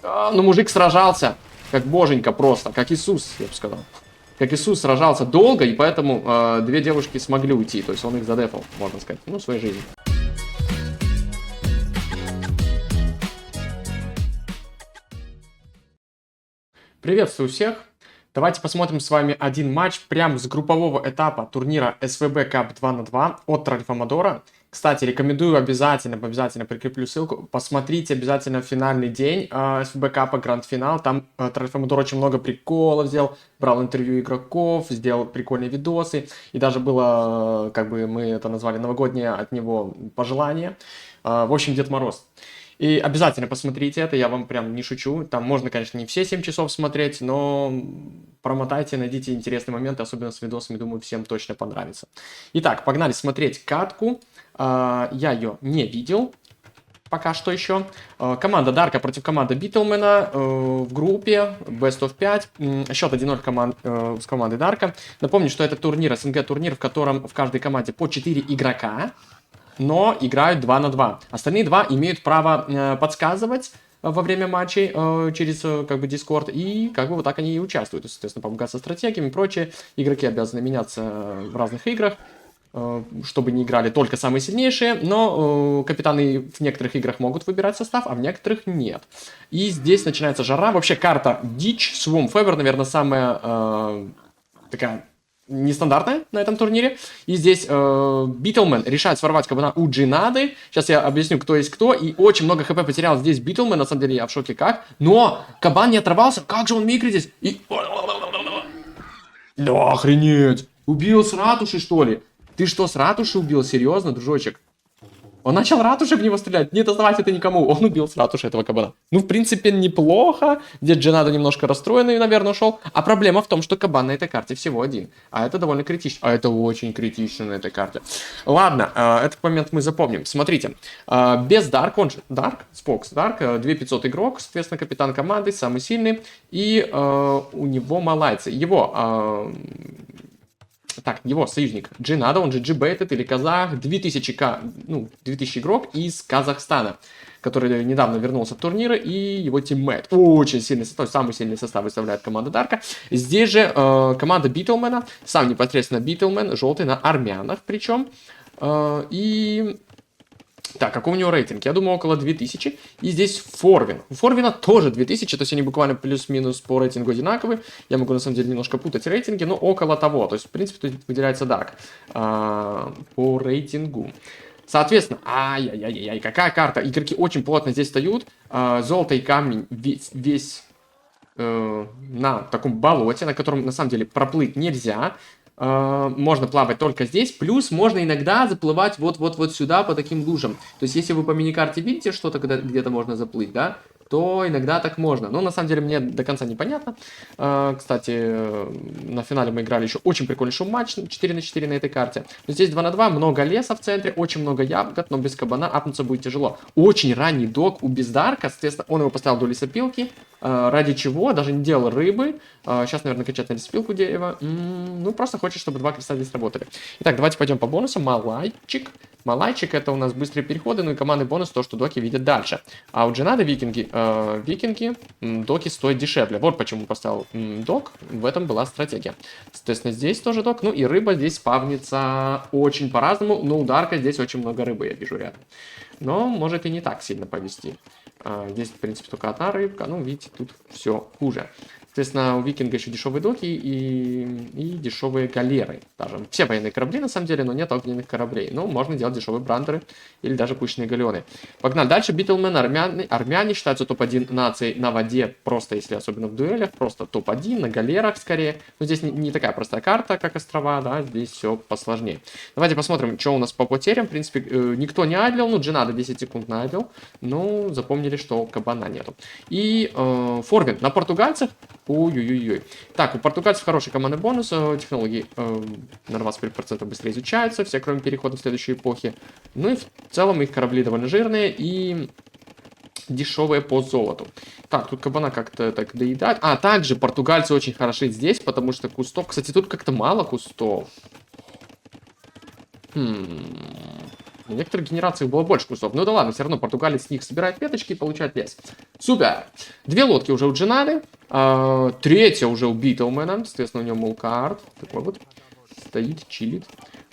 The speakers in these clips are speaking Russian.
Ну, мужик сражался, как боженька просто, как Иисус, я бы сказал. Как Иисус сражался долго, и поэтому две девушки смогли уйти. То есть он их задефал, можно сказать, ну, в своей жизни. Приветствую всех! Давайте посмотрим с вами один матч прямо с группового этапа турнира СВБ Cup 2 на 2 от Тральфамадора. Кстати, рекомендую обязательно прикреплю ссылку. Посмотрите обязательно финальный день СВБ Капа, гранд-финал. Там Тральфамадор очень много приколов сделал, брал интервью игроков, сделал прикольные видосы. И даже было, как бы мы это назвали, новогоднее от него пожелание. В общем, Дед Мороз. И обязательно посмотрите это, я вам прям не шучу. Там можно, конечно, не все 7 часов смотреть, но промотайте, найдите интересные моменты, особенно с видосами, думаю, всем точно понравится. Итак, погнали смотреть катку. Я ее не видел пока что еще. Команда Дарка против команды Битлмена в группе Best of 5. Счет 1-0 с командой Дарка. Напомню, что это турнир, СНГ турнир, в котором в каждой команде по 4 игрока. Но играют 2 на 2. Остальные два имеют право подсказывать во время матчей через как бы Discord, и как бы вот так они и участвуют. То есть, соответственно, помогать со стратегиями и прочее. Игроки обязаны меняться в разных играх, чтобы не играли только самые сильнейшие, но капитаны в некоторых играх могут выбирать состав, а в некоторых нет. И здесь начинается жара. Вообще карта дичь, Swamp Fever, наверное, самая такая нестандартная на этом турнире. И здесь Битлмен решает своровать кабана у Джинады. Сейчас я объясню, кто есть кто. И очень много хп потерял здесь Битлмен. На самом деле я в шоке как. Но кабан не оторвался. Как же он микрит здесь? И... Да, охренеть. Убил с ратуши, что ли? Ты что, с ратуши убил? Серьезно, дружочек? Он начал ратуши в него стрелять. Не доставать это никому. Он убил с ратуши этого кабана. Ну, в принципе, неплохо. Здесь Дженадо немножко расстроенный, наверное, ушел. А проблема в том, что кабан на этой карте всего один. А это довольно критично. А это очень критично на этой карте. Ладно, этот момент мы запомним. Смотрите. Без Дарк, он же Дарк, Спокс Дарк, 2500 игрок, соответственно, капитан команды, самый сильный. И у него малайцы. Его союзник Джинадо, он же G-Baited или казах, 2000 игрок из Казахстана, который недавно вернулся в турниры, и его тиммейт. Очень сильный состав, самый сильный состав выставляет команда Дарка. Здесь же команда Битлмена, сам непосредственно Битлмен, желтый на армянах причем. Так, какой у него рейтинг? Я думаю, около 2000. И здесь Форвин. У Форвина тоже 2000, то есть они буквально плюс-минус по рейтингу одинаковые. Я могу, на самом деле, немножко путать рейтинги, но около того. То есть, в принципе, тут выделяется Дарк по рейтингу. Соответственно, какая карта? Игроки очень плотно здесь встают. Золото и камень весь на таком болоте, на котором, на самом деле, проплыть нельзя. Можно плавать только здесь, плюс можно иногда заплывать вот сюда по таким лужам. То есть, если вы по миникарте видите что-то, где-то можно заплыть, да, то иногда так можно. Но на самом деле мне до конца непонятно. Кстати, на финале мы играли еще очень прикольный шоу-матч 4 на 4 на этой карте. Но здесь 2 на 2, много леса в центре, очень много ягод, но без кабана апнуться будет тяжело. Очень ранний док у Бездарка, соответственно, он его поставил до лесопилки. Ради чего? Даже не делал рыбы. Сейчас, наверное, качать на лесопилку дерева. Ну, просто хочет, чтобы 2 креста здесь работали. Итак, давайте пойдем по бонусам. Малайчик. Малайчик — это у нас быстрые переходы, ну и командный бонус то, что доки видят дальше. А у Дженады викинги, доки стоят дешевле. Вот почему поставил док, в этом была стратегия. Соответственно, здесь тоже док, ну и рыба здесь спавнится очень по-разному, но у Дарка здесь очень много рыбы, я вижу рядом. Но может и не так сильно повезти. Здесь, в принципе, только одна рыбка, ну, видите, тут все хуже. Соответственно, у викинга еще дешевые доки и дешевые галеры. Даже все военные корабли, на самом деле, но нет огненных кораблей. Ну, можно делать дешевые брандеры или даже пушечные галеоны. Погнали дальше. Битлмен, армяне считаются топ-1 нацией на воде, просто если особенно в дуэлях, просто топ-1 на галерах скорее. Но здесь не такая простая карта, как острова, да, здесь все посложнее. Давайте посмотрим, что у нас по потерям. В принципе, никто не айдлил, ну, Джинада 10 секунд на айдлил, но запомнили, что кабана нету. И Форвин на португальцах. Ой-ой-ой. Так, у португальцев хороший командный бонус. Технологии на 25% быстрее изучаются. Все, кроме перехода в следующей эпохе. Ну и в целом их корабли довольно жирные и дешевые по золоту. Так, тут кабана как-то так доедает. А, также португальцы очень хороши здесь, потому что кустов... Кстати, тут как-то мало кустов. У некоторых генераций было больше кусов. Ну да ладно, все равно португалец с них собирает веточки и получает лес. Супер! 2 лодки уже у Джинады. 3-я уже у Битлмена. Соответственно, у него мулкарт. Такой вот. Стоит, чилит.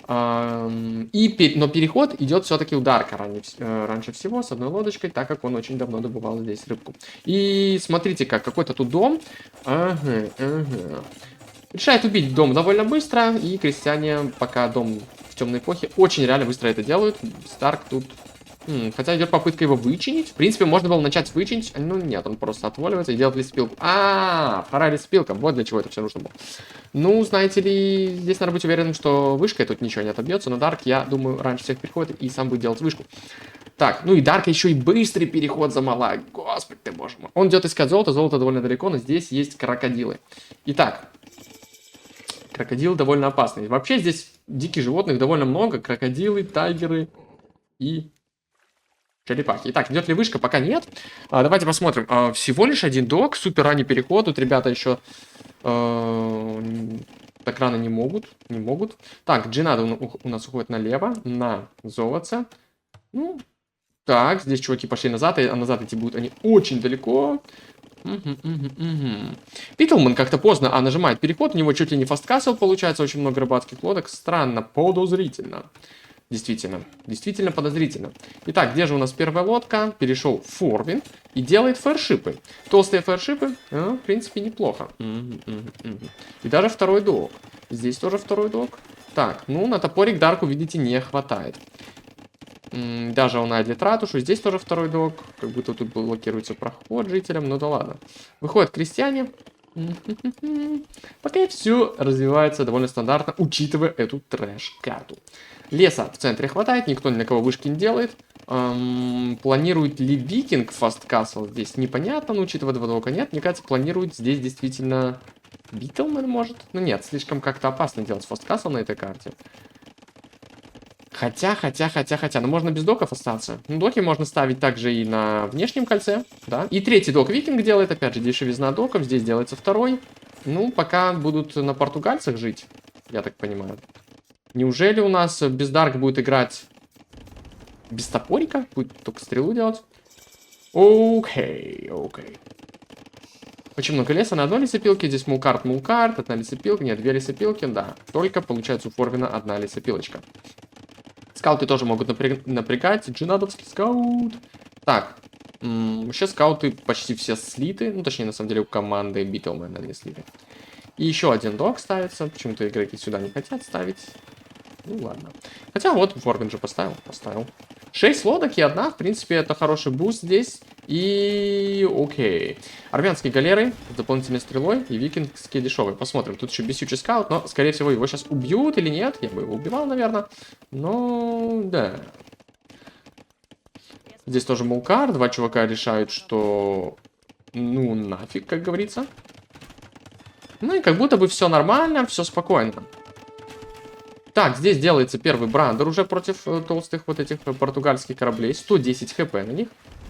Но переход идет все-таки у Дарка раньше всего с одной лодочкой, так как он очень давно добывал здесь рыбку. И смотрите, какой-то тут дом. Решает убить дом довольно быстро, и крестьяне, пока дом в темной эпохе, очень реально быстро это делают. Старк тут... Хотя идет попытка его вычинить. В принципе, можно было начать вычинить. Ну нет, он просто отваливается и делает лесопилку. Вторая лесопилка. Вот для чего это все нужно было. Ну, знаете ли, здесь надо быть уверенным, что вышкой тут ничего не отобьется. Но Дарк, я думаю, раньше всех переходит и сам будет делать вышку. Так, ну и Дарк еще и быстрый переход замала. Господи ты, боже мой. Он идет искать золото. Золото довольно далеко, но здесь есть крокодилы. Итак. Крокодилы довольно опасные. Вообще здесь диких животных довольно много. Крокодилы, тайгеры и черепахи. Итак, идет ли вышка? Пока нет. Давайте посмотрим. Всего лишь один док. Супер ранний переход. Тут ребята еще так рано не могут. Так, Джинада у нас уходит налево. На золото. Ну, так, здесь чуваки пошли назад. А назад идти будут они очень далеко. Битлмен как-то поздно нажимает переход, у него чуть ли не фасткасл получается, очень много рыбацких лодок. Странно, подозрительно. Действительно подозрительно. Итак, где же у нас первая лодка? Перешел Форвин и делает фэршипы. Толстые фэршипы, в принципе, неплохо. И даже второй док. Здесь тоже второй док. Так, ну на топорик Дарку, видите, не хватает. Даже он найдет ратушу. Здесь тоже второй док. Как будто тут блокируется проход жителям. Ну да ладно. Выходят крестьяне. Пока все развивается довольно стандартно, учитывая эту трэш-карту. Леса в центре хватает. Никто ни на кого вышки не делает. Планирует ли викинг фасткасл здесь? Непонятно, но учитывая два дока нет. Мне кажется, планирует здесь действительно Битлмен может. Ну нет, слишком как-то опасно делать фасткасл на этой карте. Хотя, ну можно без доков остаться. Ну, доки можно ставить также и на внешнем кольце, да. И третий док викинг делает, опять же, дешевизна доков, здесь делается второй. Ну, пока будут на португальцах жить, я так понимаю. Неужели у нас Бездарк будет играть без топорика? Будет только стрелу делать? Окей. Очень много леса на одной лесопилке, здесь мулкарт, одна лесопилка, нет, 2 лесопилки, да. Только, получается, у Форвина одна лесопилочка. Скауты тоже могут напрягать. Джинадовский скаут. Так. Вообще скауты почти все слиты. Ну, точнее, на самом деле, у команды Битлмена они слиты. И еще один док ставится. Почему-то игроки сюда не хотят ставить. Ну, ладно. Хотя вот, Форвин же поставил. 6 лодок и одна. В принципе, это хороший буст здесь. И окей. Армянские галеры с дополнительной стрелой и викингские дешевые. Посмотрим. Тут еще бесючий скаут, но, скорее всего, его сейчас убьют или нет. Я бы его убивал, наверное. Но, да. Здесь тоже мулкар. 2 чувака решают, что... Ну, нафиг, как говорится. Ну и как будто бы все нормально, все спокойно. Так, здесь делается первый брандер уже против толстых вот этих португальских кораблей. 110 хп на них.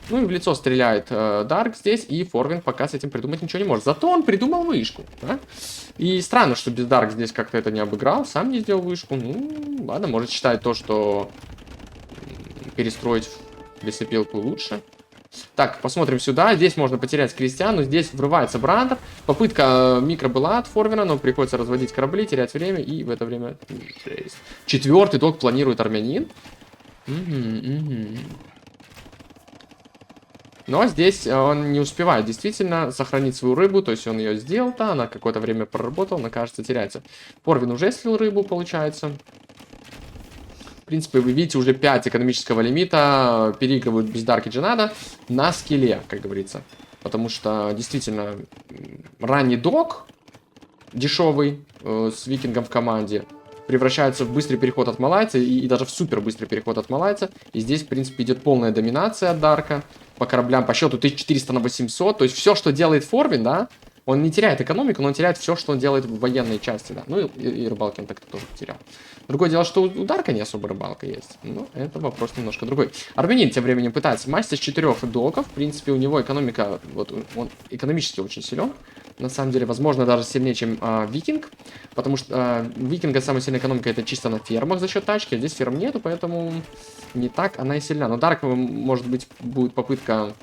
Ну и в лицо стреляет Дарк здесь, и Форвин пока с этим придумать ничего не может. Зато он придумал вышку, да? И странно, что без Дарк здесь как-то это не обыграл, сам не сделал вышку. Ну, ладно, может считать то, что перестроить лесопилку лучше. Так, посмотрим сюда. Здесь можно потерять крестьян, но здесь врывается Брандер. Попытка микро была от Форвина, но приходится разводить корабли, терять время, и в это время... 4-й док планирует армянин. Но здесь он не успевает действительно сохранить свою рыбу, то есть он ее сделал-то, она какое-то время проработала, но, кажется, теряется. Форвин уже слил рыбу, получается. В принципе, вы видите, уже 5 экономического лимита переигрывают Бездарк и Джинада на скилле, как говорится. Потому что, действительно, ранний док, дешевый, с викингом в команде, превращается в быстрый переход от малайца и даже в супер быстрый переход от малайца. И здесь, в принципе, идет полная доминация от Дарка по кораблям, по счету 1400 на 800. То есть все, что делает Форвин, да, он не теряет экономику, но он теряет все, что он делает в военной части, да. Ну и рыбалки он так-то тоже потерял. Другое дело, что у Дарка не особо рыбалка есть. Но это вопрос немножко другой. Армянин тем временем пытается мастер с 4 доков. В принципе, у него экономика, вот он экономически очень силен. На самом деле, возможно, даже сильнее, чем Викинг. Потому что Викинга самая сильная экономика это чисто на фермах за счет тачки. А здесь ферм нету, поэтому не так она и сильна. Но Дарк, может быть, будет попытка...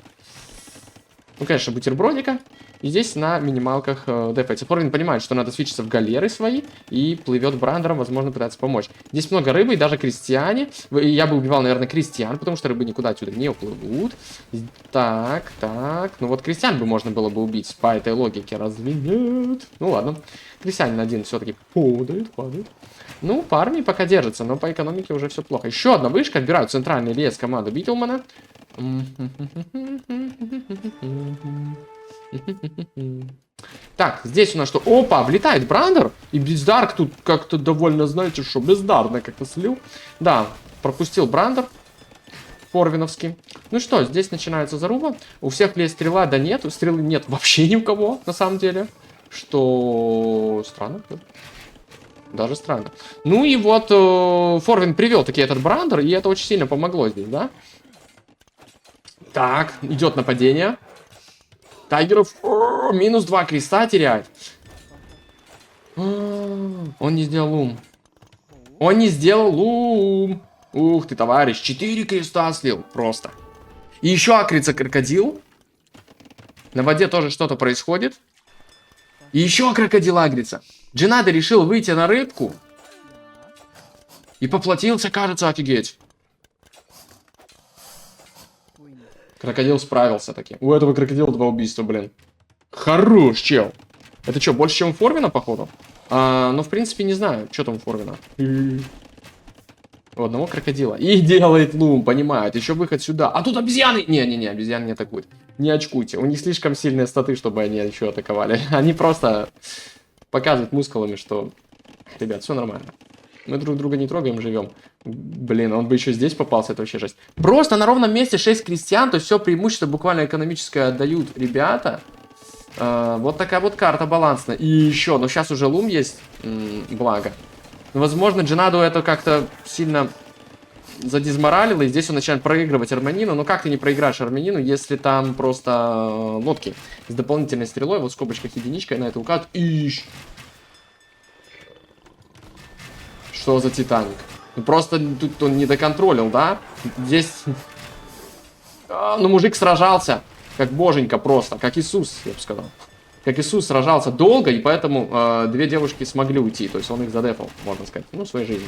Ну, конечно, бутербродика. И здесь на минималках дефается. Форвин понимает, что надо свечиться в галеры свои. И плывет брандером, возможно, пытается помочь. Здесь много рыбы, и даже крестьяне. Я бы убивал, наверное, крестьян, потому что рыбы никуда отсюда не уплывут. Так, так. Ну вот крестьян бы можно было бы убить по этой логике. Разве нет? Ну ладно. Крестьянин один все-таки падает. Ну, по армии пока держится, но по экономике уже все плохо. Еще одна вышка. Отбирают центральный лес команды Битлмана. Так, здесь у нас что? Опа, влетает Брандер. И Бездарк тут как-то довольно, знаете, что бездарно как-то слил. Да, пропустил Брандер. Форвиновский. Ну что, здесь начинается заруба. У всех ли стрела? Да нет, стрелы нет вообще ни у кого, на самом деле. Что странно. Даже странно. Ну и вот Форвин привел таки этот Брандер, и это очень сильно помогло здесь, да? Так, идет нападение. Тайгеров минус 2 креста теряет. Он не сделал лум. Он не сделал лум. Ух ты, товарищ. 4 креста слил. Просто. И еще акрится крокодил. На воде тоже что-то происходит. И еще крокодил агрится. Джинада решил выйти на рыбку. И поплатился, кажется, офигеть. Крокодил справился таки. У этого крокодила 2 убийства, блин. Хорош, чел. Это что, больше, чем у Форвина, походу? Ну, в принципе, не знаю, что там у Форвина. У одного крокодила. И делает лум, понимает. Еще выход сюда. А тут обезьяны! Не-не-не, обезьяны не атакуют. Не очкуйте. У них слишком сильные статы, чтобы они еще атаковали. Они просто показывают мускулами, что... Ребят, все нормально. Мы друг друга не трогаем, живем. Блин, он бы еще здесь попался, это вообще жесть. Просто на ровном месте 6 крестьян, то есть все преимущество буквально экономическое отдают ребята. Вот такая вот карта балансная. И еще, но сейчас уже лум есть, благо. Но, возможно, Джинаду это как-то сильно задизморалило, и здесь он начинает проигрывать Армянину. Но как ты не проиграешь Армянину, если там просто лодки с дополнительной стрелой, вот в скобочках единичка, на это указывают. Что за Титаник? Ну просто тут он не доконтролил, да? Здесь... Ну мужик сражался, как боженька просто, как Иисус, я бы сказал. Как Иисус сражался долго, и поэтому 2 девушки смогли уйти. То есть он их задефал, можно сказать, ну, в своей жизни.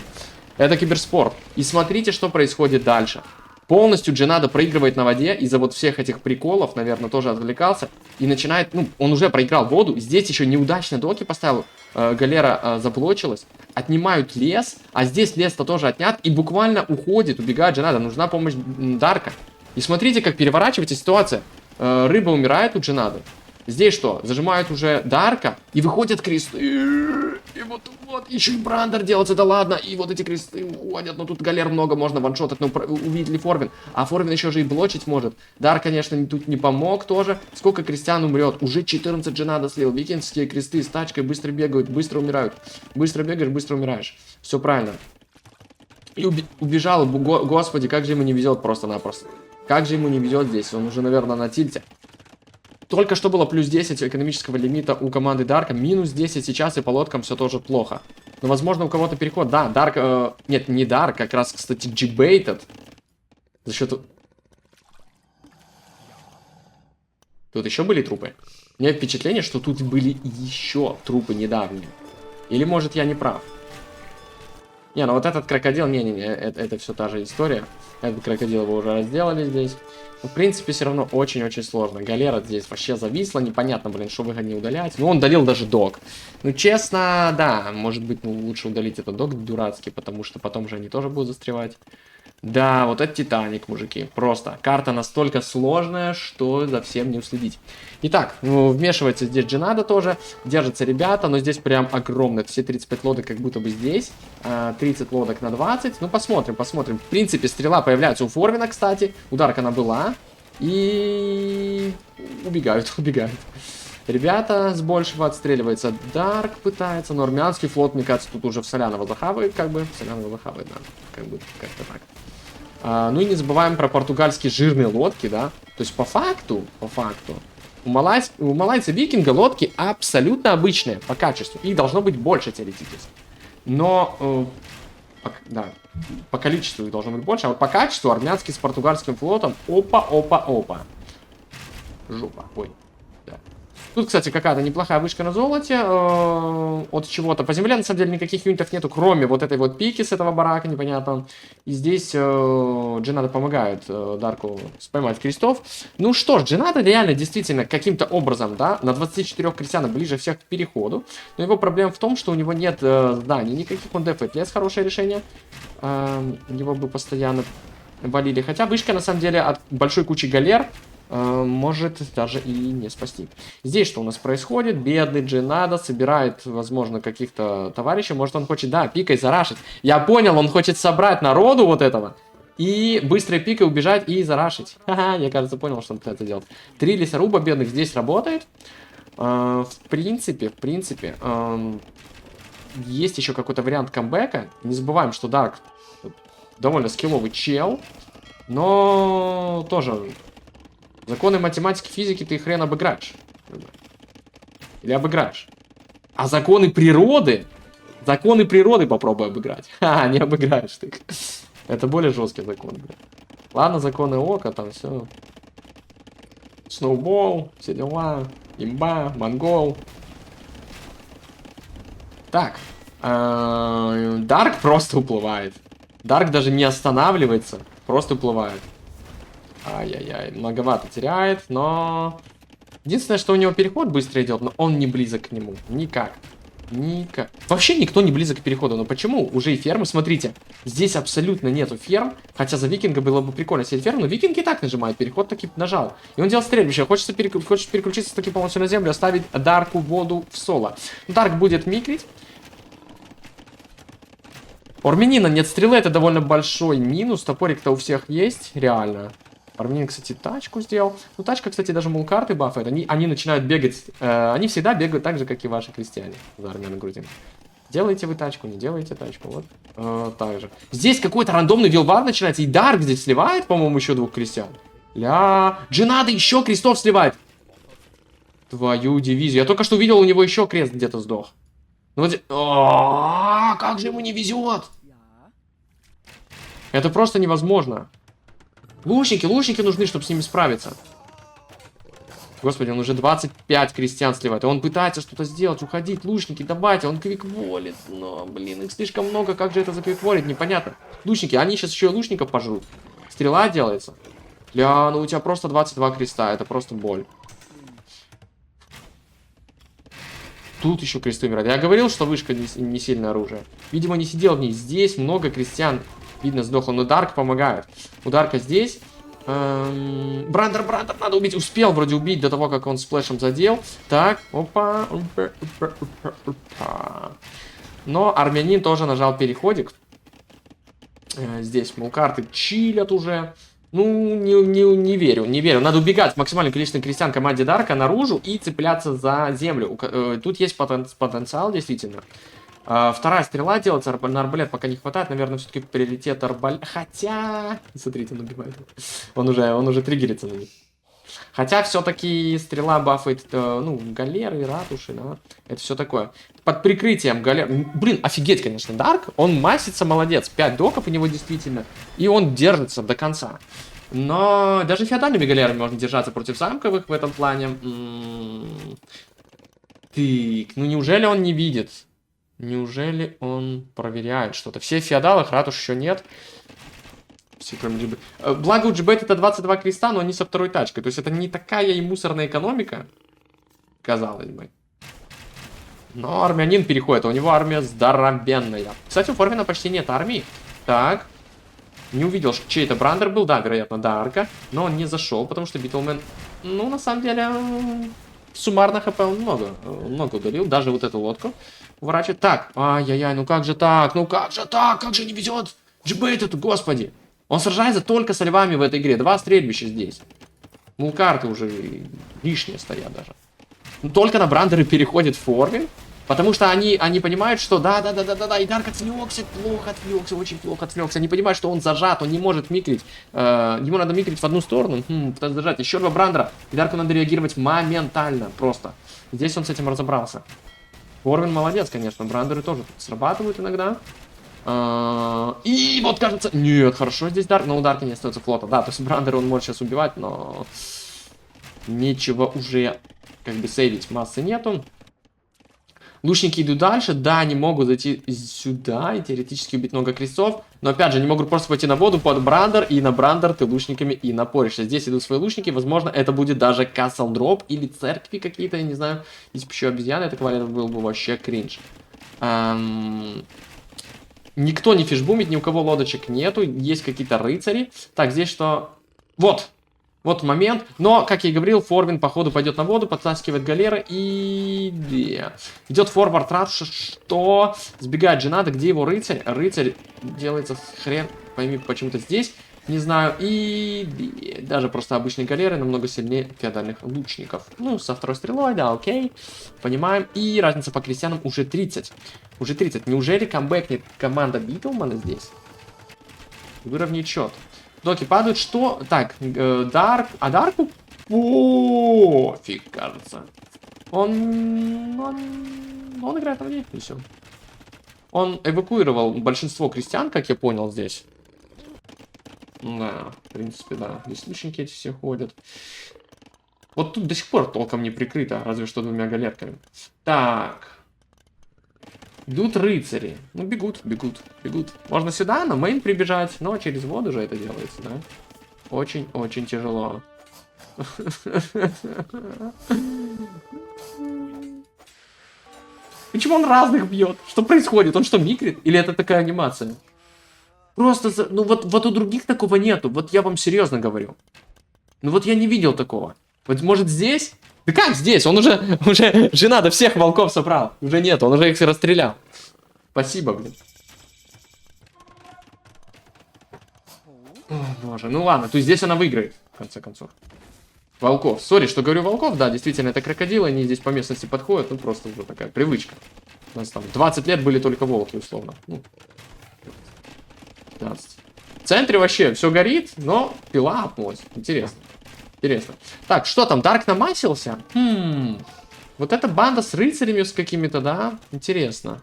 Это киберспорт. И смотрите, что происходит дальше. Полностью Джинада проигрывает на воде из-за вот всех этих приколов, наверное, тоже отвлекался. И начинает, ну, он уже проиграл воду. Здесь еще неудачно доки поставил. Галера заблочилась. Отнимают лес, а здесь лес-то тоже отнят. И буквально уходит, убегает Джинада. Нужна помощь Дарка. И смотрите, как переворачивается ситуация. Рыба умирает у Джинады. Здесь что? Зажимают уже Дарка. И выходят кресты. И вот еще и Брандер делается, да ладно. И вот эти кресты уходят. Но тут галер много, можно ваншотать. Ну, увидит ли Форвин? А Форвин еще же и блочить может. Дар, конечно, тут не помог тоже. Сколько крестьян умрет? Уже 14 Джинада слил. Викингские кресты с тачкой быстро бегают, быстро умирают. Быстро бегаешь, быстро умираешь. Все правильно. И убежал. Господи, как же ему не везет просто-напросто. Как же ему не везет здесь. Он уже, наверное, на тильте. Только что было плюс 10 экономического лимита у команды Дарка. Минус 10 сейчас, и по лодкам все тоже плохо. Но, возможно, у кого-то переход. Да, Дарк... нет, не Дарк, как раз, кстати, G-бейтед. За счет... Тут еще были трупы? У меня впечатление, что тут были еще трупы недавние. Или, может, я не прав? Не, ну вот этот крокодил... Не-не-не, это все та же история. Этот крокодил его уже разделали здесь. В принципе, все равно очень-очень сложно. Галера здесь вообще зависла. Непонятно, блин, что выгоднее удалять. Ну, он удалил даже док. Ну, честно, да, может быть, ну, лучше удалить этот док дурацкий, потому что потом же они тоже будут застревать. Да, вот это Титаник, мужики. Просто карта настолько сложная, что за всем не уследить. Итак, ну, вмешивается здесь Джинада тоже. Держатся ребята, но здесь прям огромно. Все 35 лодок как будто бы здесь. 30 лодок на 20. Ну, посмотрим, посмотрим. В принципе, стрела появляется у Форвина, кстати. Ударка она была. И... убегают, убегают. Ребята с большего отстреливается. Дарк пытается, но армянский флот, мне кажется, тут уже в Солянова захавает, как бы. Солянова захавает, да. Как бы, как-то так. Ну и не забываем про португальские жирные лодки, да. То есть по факту, У малайца викинга лодки абсолютно обычные по качеству. Их должно быть больше теоретически. Но, да, по количеству их должно быть больше. А вот по качеству армянский с португальским флотом. Опа. Жопа. Ой. Тут, кстати, какая-то неплохая вышка на золоте от чего-то. По земле, на самом деле, никаких юнитов нету, кроме вот этой вот пики с этого барака, непонятно. И здесь Дженада помогает Дарку поймать крестов. Ну что ж, Дженада реально, действительно, каким-то образом, да, на 24 крестьянах ближе всех к переходу. Но его проблема в том, что у него нет зданий никаких, он дефает лес, хорошее решение. Его бы постоянно валили. Хотя вышка, на самом деле, от большой кучи галер может даже и не спасти. Здесь что у нас происходит? Бедный Дженада собирает, возможно, каких-то товарищей. Может, он хочет, да, пикой зарашить. Я понял, он хочет собрать народу вот этого и быстрой пикой убежать и зарашить. Ха-ха, я, кажется, понял, что он пытается делать. 3 лесоруба бедных здесь работает. В принципе, есть еще какой-то вариант камбэка. Не забываем, что Дарк довольно скилловый чел, но тоже... Законы математики, физики ты хрен обыграешь. Или обыграешь. А законы природы попробуй обыграть. Ха, не обыграешь ты. Это более жесткий закон, блядь. Ладно, законы ока, там все. Сноубол, все дела. Имба, монгол. Так. Дарк просто уплывает. Дарк даже не останавливается, просто уплывает. Ай-яй-яй, многовато теряет, но... Единственное, что у него переход быстро идет, но он не близок к нему. Никак. Вообще никто не близок к переходу. Но почему? Уже и фермы, смотрите. Здесь абсолютно нету ферм. Хотя за викинга было бы прикольно сидеть ферму. Но викинги и так нажимают. Переход таки нажал. И он делал стрельбище. Хочет переключиться таки полностью на землю. Оставить Дарку воду в соло. Дарк будет микрить. У армянина нет стрелы. Это довольно большой минус. Топорик-то у всех есть. Реально. Армянин, кстати, тачку сделал. Ну, тачка, кстати, даже мулкарты бафает. Они начинают бегать. Они всегда бегают так же, как и ваши крестьяне. За армян и грузин. Делаете вы тачку, не делаете тачку. Вот. Так же. Здесь какой-то рандомный вилвар начинается. И Дарк здесь сливает, по-моему, еще 2 крестьян. Дженада еще крестов сливает. Твою дивизию. Я только что увидел, у него еще крест где-то сдох. Ну, вот... как же ему не везет. Это просто невозможно. Лучники нужны, чтобы с ними справиться. Господи, он уже 25 крестьян сливает. И он пытается что-то сделать, уходить. Лучники, давайте, он квикволит. Но, блин, их слишком много. Как же это заквикволить? Непонятно. Лучники, они сейчас еще и лучников пожрут. Стрела делается. Ну у тебя просто 22 креста. Это просто боль. Тут еще кресты умирают. Я говорил, что вышка не сильное оружие. Видимо, не сидел в ней. Здесь много крестьян. Видно, сдохло, но Дарк помогает. У Дарка здесь. Брандер надо убить. Успел вроде убить до того, как он сплэшем задел. Так, опа. Но армянин тоже нажал переходик. Здесь мулкарты чилят уже. Ну, не верю. Надо убегать максимальное количество крестьян команде Дарка наружу и цепляться за землю. Тут есть потенциал, действительно. Вторая стрела делается, на арбалет пока не хватает, наверное, все-таки приоритет арбалет. Хотя, смотрите, он убивает. Он уже триггерится на них. Хотя все-таки стрела бафает, ну, галеры, ратуши, да. Это все такое. Под прикрытием галер... Блин, офигеть, конечно, Дарк. Он масится, молодец. 5 доков у него действительно. И он держится до конца. Но даже феодальными галерами можно держаться против замковых в этом плане. Так, ну неужели он не видит? Неужели он проверяет что-то? Все в феодалах, ратуш еще нет. Все, кроме GBet. Благо у GBet это 22 креста, но они со второй тачкой. То есть это не такая и мусорная экономика, казалось бы. Но армянин переходит, а у него армия здоровенная. Кстати, у Форвина почти нет армии. Так. Не увидел, чей это Брандер был. Да, вероятно, Дарка. Но он не зашел, потому что Битлмен... Ну, на самом деле... Суммарно хп он много удалил. Даже вот эту лодку уворачивает. Так, ай-яй-яй, ну как же так? Как же не везет? GBet тут, господи. Он сражается только со львами в этой игре. 2 стрельбища здесь. Мулкарты уже лишние стоят даже. Ну, только на Брандеры переходит Форвин. Потому что они понимают, что да, и Дарк отвлекся, очень плохо отвлекся. Они понимают, что он зажат, он не может микрить. Ему надо микрить в одну сторону, пытаться зажать. Еще два Брандера, и Дарку надо реагировать моментально, просто. Здесь он с этим разобрался. Форвин молодец, конечно, Брандеры тоже срабатывают иногда. И вот кажется... Нет, хорошо здесь Дарк, но у Дарка не остается флота. Да, то есть Брандера он может сейчас убивать, но... Нечего уже, как бы, сейвить. Массы нету. Лучники идут дальше. Да, они могут зайти сюда и теоретически убить много крестов. Но опять же, они могут просто пойти на воду под Брандер. И на Брандер ты лучниками и напоришься. Здесь идут свои лучники. Возможно, это будет даже Castle Drop или церкви какие-то, я не знаю. Если бы еще обезьяны, это был бы вообще кринж. Никто не фишбумит, ни у кого лодочек нету. Есть какие-то рыцари. Так, здесь что? Вот. Вот момент. Но, как я и говорил, Форвин, походу, пойдет на воду, подтаскивает галеры и... Идет форвард Ратуша, что? Сбегает Джинада, где его рыцарь? Рыцарь делается хрен, пойми, почему-то здесь. Не знаю. И даже просто обычные галеры намного сильнее феодальных лучников. Ну, со второй стрелой, да, окей. Понимаем. И разница по крестьянам уже 30. Уже 30. Неужели камбэкнет команда Битлмана здесь? Выровнять счет. Доки падают, что? Так, Дарк. А Дарку пофиг, кажется. Он играет на воде, и все. Он эвакуировал большинство крестьян, как я понял, здесь. Да, в принципе, да. Здесь лучники эти все ходят. Вот тут до сих пор толком не прикрыто, разве что двумя галерками. Так. Идут рыцари. Ну, бегут. Можно сюда, на мейн прибежать, но через воду же это делается, да? Очень тяжело. Почему он разных бьет? Что происходит? Он что, микрит? Или это такая анимация? Просто, ну вот у других такого нету. Вот я вам серьезно говорю. Ну вот я не видел такого. Вот может здесь? Да как здесь? Он уже жена до всех волков собрал. Уже нет, он уже их расстрелял. Спасибо, блин. О, боже, ну ладно, то есть здесь она выиграет, в конце концов. Волков. Сори, что говорю волков, да, действительно, это крокодилы, они здесь по местности подходят, ну просто уже такая привычка. У нас там 20 лет были только волки, условно. Ну, 15. В центре вообще все горит, но пила апнулась. Интересно. Так, что там, Дарк намасился? Вот эта банда с рыцарями с какими-то, да? Интересно.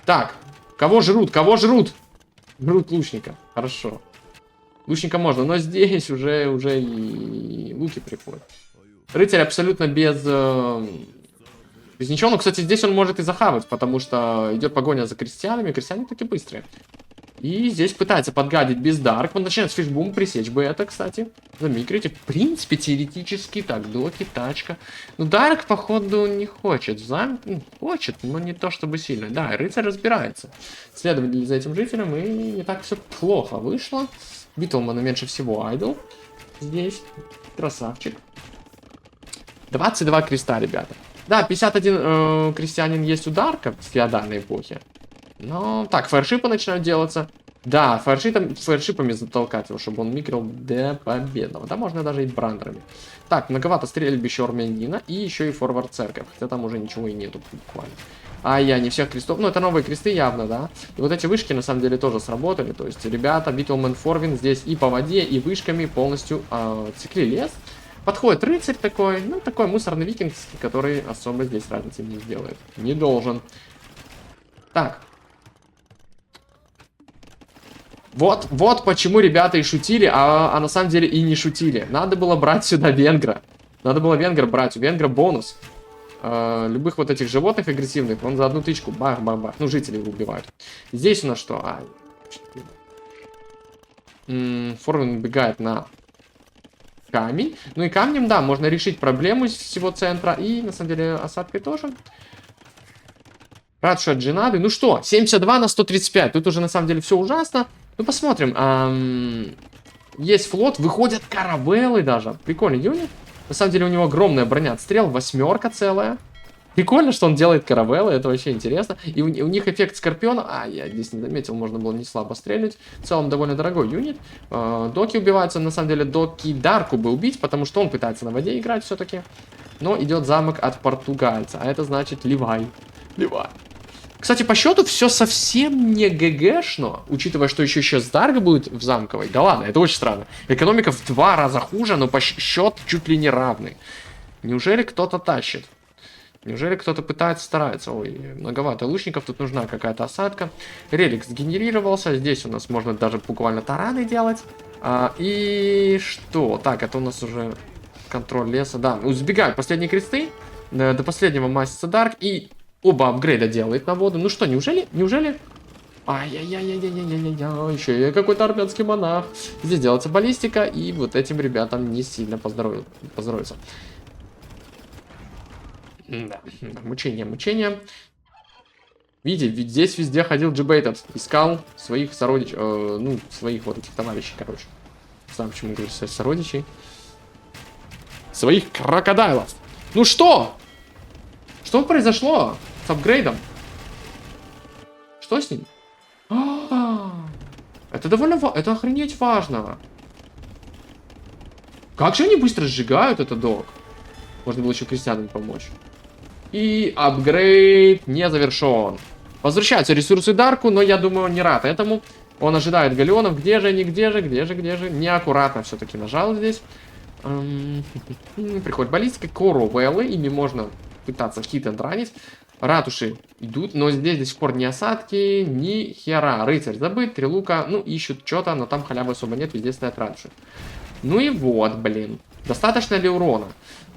Так, кого жрут? Жрут лучника. Хорошо. Лучника можно, но здесь уже и луки приходят. Рыцарь абсолютно без ничего. Но, кстати, здесь он может и захавать, потому что идет погоня за крестьянами. Крестьяне таки быстрые. И здесь пытается подгадить без Дарк. Он начинает с фишбум, пресечь бы это, кстати. Замикрите. В принципе, теоретически. Так, доки, тачка. Ну, Дарк, походу, не хочет. Хочет, но не то чтобы сильно. Да, рыцарь разбирается. Следовали за этим жителем, и не так все плохо вышло. Битлмана меньше всего айдол. Здесь. Красавчик. 22 креста, ребята. Да, 51 крестьянин есть у Дарка в феодальной эпохе. Ну, так, фаершипы начинают делаться. Да, фаершипами затолкать его, чтобы он микрил до победного. Да, можно даже и брандерами. Так, многовато стрельбища армянина и еще и форвард церковь. Хотя там уже ничего и нету буквально. Не всех крестов. Ну, это новые кресты явно, да. И вот эти вышки на самом деле тоже сработали. То есть, ребята, Битлмен Форвин здесь и по воде, и вышками полностью отсекли лес. Подходит рыцарь такой, ну, такой мусорный викингский, который особо здесь разницы не сделает. Не должен. Так. Вот почему ребята и шутили, а на самом деле и не шутили. Надо было брать сюда венгра. Надо было венгра брать. У венгра бонус. Любых вот этих животных агрессивных, он за одну тычку. Бах-бах-бах. Ну, жители его убивают. Здесь у нас что? Форвин убегает на камень. Ну и камнем, да, можно решить проблему из всего центра. И, на самом деле, осадкой тоже. Ратуша от Джинады. Ну что, 72 на 135. Тут уже, на самом деле, все ужасно. Ну, посмотрим. Есть флот, выходят каравеллы даже. Прикольный юнит. На самом деле, у него огромная броня от стрел, 8 целая. Прикольно, что он делает каравеллы, это вообще интересно. И у них эффект Скорпиона. Я здесь не заметил, можно было не слабо стрелять. В целом, довольно дорогой юнит. Доки убиваются, на самом деле, Доки Дарку бы убить, потому что он пытается на воде играть все-таки. Но идет замок от португальца. А это значит Ливай. Ливай. Кстати, по счету все совсем не ГГшно, учитывая, что еще сейчас Дарго будет в замковой. Да ладно, это очень странно. Экономика в 2 раза хуже, но по счет чуть ли не равный. Неужели кто-то тащит? Неужели кто-то пытается стараться? Ой, многовато лучников, тут нужна какая-то осадка. Релик сгенерировался, здесь у нас можно даже буквально тараны делать. И что? Так, это у нас уже контроль леса, да. Сбегают последние кресты, до последнего мастера Дарк, и оба апгрейда делает на воду. Ну что, неужели? Ай-яй-яй-яй-яй-яй-яй-яй, еще и какой-то армянский монах. Здесь делается баллистика, и вот этим ребятам не сильно поздоровится. Да, мучение. Видите, ведь здесь везде ходил Джибейтед, искал своих сородичей, ну, своих вот этих товарищей, короче. Не знаю, почему говорю сородичей. Своих крокодайлов. Ну что? Что произошло с апгрейдом? Что с ним? Это довольно это охренеть важно. Как же они быстро сжигают этот док? Можно было еще крестьянам помочь. И апгрейд не завершен. Возвращаются ресурсы Дарку, но я думаю, он не рад этому. Он ожидает галеонов. Где же они? Где же? Неаккуратно все-таки нажал здесь. Приходит баллистика. Коровеллы. Ими можно пытаться хит-энд-ранить. Ратуши идут, но здесь до сих пор ни осадки, ни хера. Рыцарь забыт, 3 лука. Ну, ищут что-то, но там халявы особо нет. Везде стоят ратуши. Ну и вот, блин. Достаточно ли урона?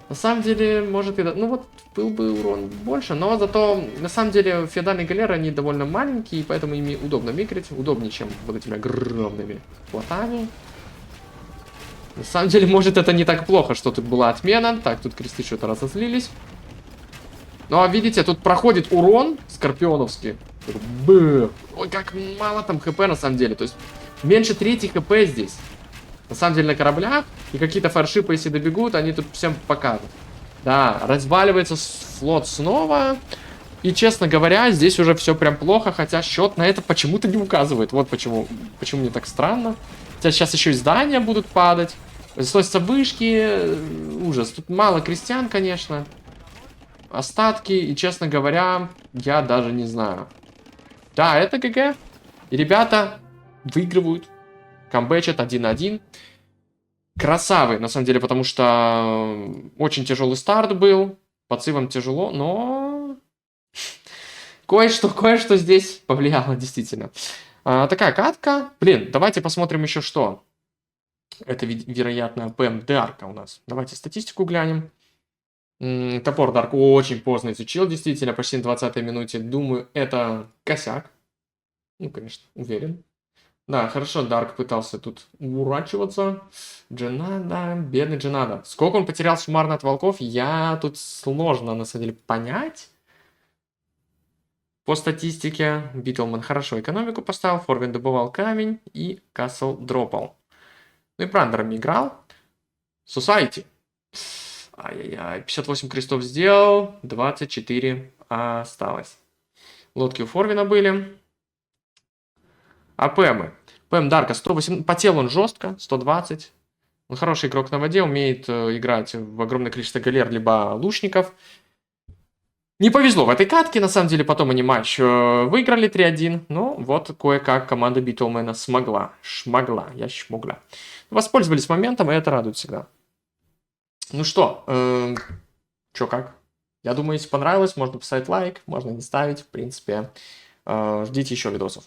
На самом деле, может и... Ну вот, был бы урон больше, но зато, на самом деле, феодальные галеры, они довольно маленькие, поэтому ими удобно микрить. Удобнее, чем вот этими огромными плотами. На самом деле, может, это не так плохо, что тут была отмена. Так, тут кресты что-то разозлились. Ну, а видите, тут проходит урон скорпионовский. Бэх. Ой, как мало там хп, на самом деле. То есть, меньше трети хп здесь. На самом деле на кораблях, и какие-то фаршипы, если добегут, они тут всем покажут. Да, разваливается флот снова. И, честно говоря, здесь уже все прям плохо, хотя счет на это почему-то не указывает. Вот почему мне так странно. Хотя сейчас еще и здания будут падать. Сносятся вышки. Ужас. Тут мало крестьян, конечно. Остатки, и, честно говоря, я даже не знаю. Да, это ГГ. И ребята выигрывают. Камбэчат 1-1. Красавы, на самом деле, потому что очень тяжелый старт был. По цивам тяжело, но кое-что здесь повлияло, действительно. Такая катка. Блин, давайте посмотрим еще что. Это, вероятно, ПМ Дарка у нас. Давайте статистику глянем. Топор Дарк очень поздно изучил, действительно, почти на 20-й минуте. Думаю, это косяк. Ну, конечно, уверен. Да, хорошо, Дарк пытался тут уворачиваться. Дженада, бедный Дженада. Сколько он потерял суммарно от волков, я тут сложно, на самом деле, понять. По статистике, Битлман хорошо экономику поставил, Форвин добывал камень и Касл дропал. Ну и Брандерами играл. Society. Ай-яй-яй, 58 крестов сделал, 24 осталось. Лодки у Форвина были. А ПМы. ПМ Дарка 108. Потел он жестко, 120. Он хороший игрок на воде, умеет играть в огромное количество галер, либо лучников. Не повезло в этой катке, на самом деле, потом они матч выиграли 3-1. Но вот кое-как команда Битлмена смогла. Я шмогла. Воспользовались моментом, и это радует всегда. Ну что, чё как? Я думаю, если понравилось, можно поставить лайк, можно не ставить, в принципе. Ждите еще видосов.